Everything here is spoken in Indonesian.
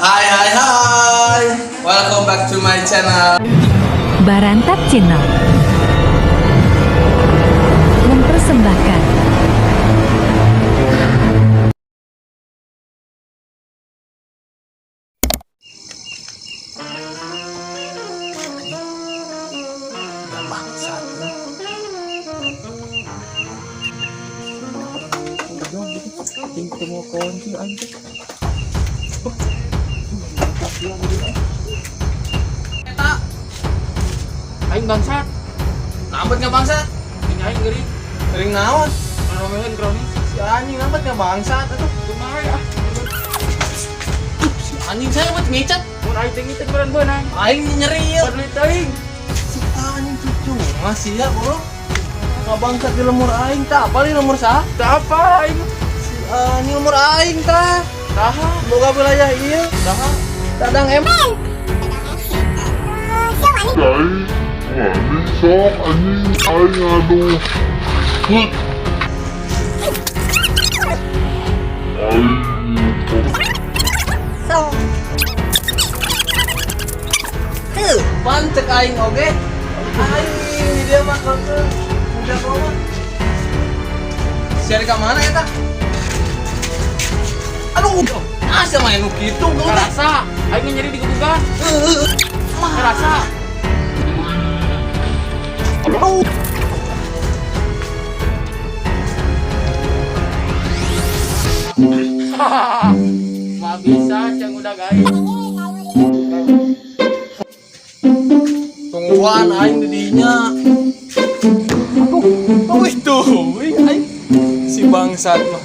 Hai hai hai. Welcome back to my channel. Barantak Channel mempersembahkan ketemu kunci anjing. Eta, Aing bangsat. nambet nggak bangsat? Ini aing geuring. Ring naon? Romehan kronis. Si anjing nambet nggak bangsat? Aduh, Kumaha ya? si anjing saya buat ngecat. Mun aing teh ngiteu beran beunang. Aing nyeri ya. Padli teuing. Si anjing cucu masih ya bro. Nggak bangsat di lemur aing tak apa di lemur sah? Tah apa aing? Si anjing lemur aing tah. Taha, Boga wilayah ieu. taha. Dadang emang. Sok anjing aing aduh. Hut. Pan cek aing oge. Aing dia mah keukeun. Udah mah. Siar ka mana eta? Aduh, asa main nu kitu geus. Rasa, aing nyeri di gebugan. Rasa. Aduh. Mah bisa cang udah guys. Tungguan aing di dinya. Aduh, itu. Aing si bangsat mah.